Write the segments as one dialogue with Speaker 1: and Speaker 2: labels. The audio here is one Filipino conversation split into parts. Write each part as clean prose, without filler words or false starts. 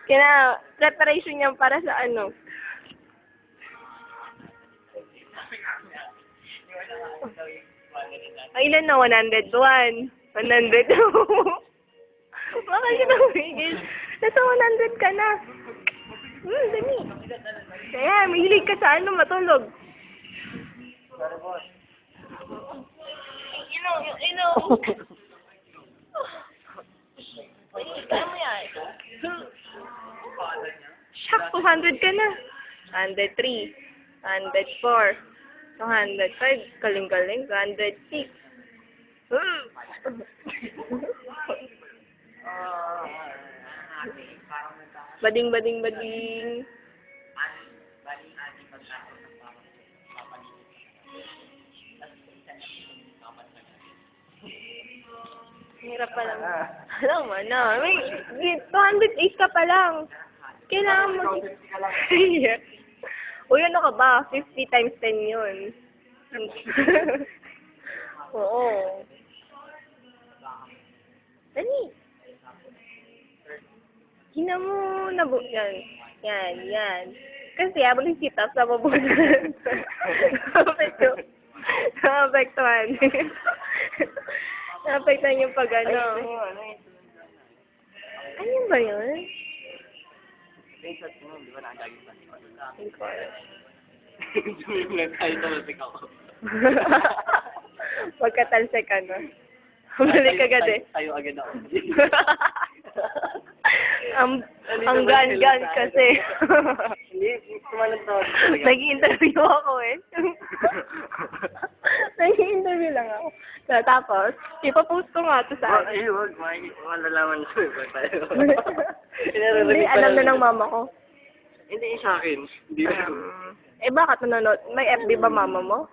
Speaker 1: Kaya, preparation yan para sa ano. Ay, ilan na? 101. 102. Baka ka namigil. Nasa 100 ka na. Dali. Kaya, mahilig ka sa ano, matulog. Ino. Kaya mo yan. Shock, 200 ka na. 103. 104. 205. Galing-galing. 206. Bading. Hirap pa lang. Alam mo na. May 208 ka pa lang. Kailangan mo. Uy, ano ka ba? 50 times 10 yun. Oo. Dali. Hina mo na yan. Kasi habang sit-ups, nababunan. Naapektuhan. Naapektuhan yung pag ano. Ano ba yun? Hindi ko alam. Pagkatalsek ka na. Balik agad eh.
Speaker 2: Tayo agad ako.
Speaker 1: Ang gan-gan kasi.
Speaker 2: Hindi, tumalab na ako.
Speaker 1: Nag-i-interview ako eh. Nag-i-interview lang ako. Tapos, ipapost ko nga ito sa akin.
Speaker 2: Ay, huwag. Malalaman na tayo.
Speaker 1: Hindi, alam na ng mama ko.
Speaker 2: Hindi sa akin. Hindi na.
Speaker 1: Eh, bakit nanonood? May FB ba mama mo?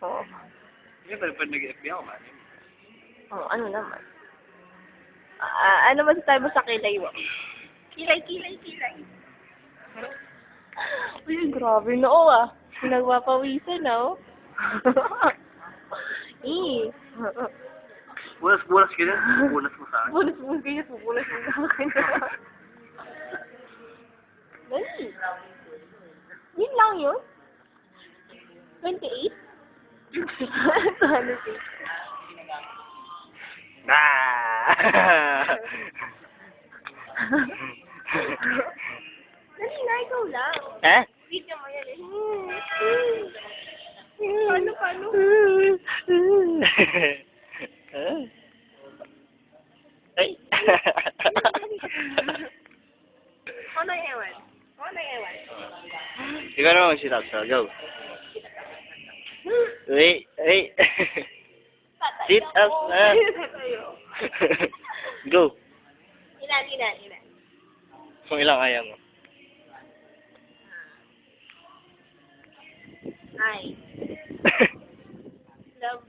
Speaker 1: Oo.
Speaker 2: Hindi, pero pag nag-FB ako, man.
Speaker 1: Oo, ano naman? Ano masasabi mo sa kilay mo? Kilay. Uy, grabe na nagpapawisan na
Speaker 2: Bulas ka din. Bulas mo sa akin.
Speaker 1: Bulas mo sa akin. Dali. Yun lang yun? 28? 208. Dali na, ikaw lang.
Speaker 2: Eh?
Speaker 1: Video mo yan eh. Paano?
Speaker 2: Ay.
Speaker 1: Ano yung ewan?
Speaker 2: Ikaw naman mag-sit up, so go. Wait. Sit up na. Go.
Speaker 1: Ilan.
Speaker 2: Kung ilang kaya mo.
Speaker 1: Hi. Love.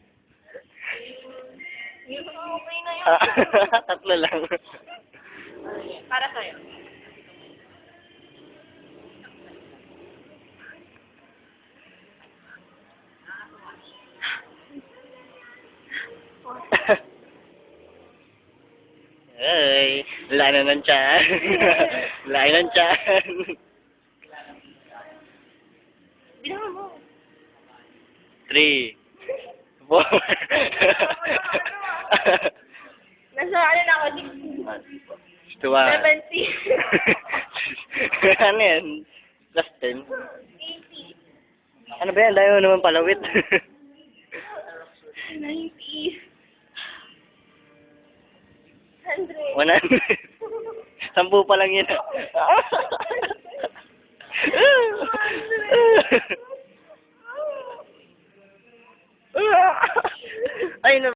Speaker 1: Yung okay na yun.
Speaker 2: Tatlo lang.
Speaker 1: Para sa'yo.
Speaker 2: Ay, wala na ng tiyan. Wala na ng tiyan.
Speaker 1: Bilangan mo.
Speaker 2: 3, 4.
Speaker 1: Nasa ano na ako?
Speaker 2: 2,
Speaker 1: 70.
Speaker 2: Ano yan? Plus 10.
Speaker 1: 80.
Speaker 2: Ano ba yan? Dahil mo naman palawit.
Speaker 1: 90. 100.
Speaker 2: 100. 10 pa lang yun. Ay,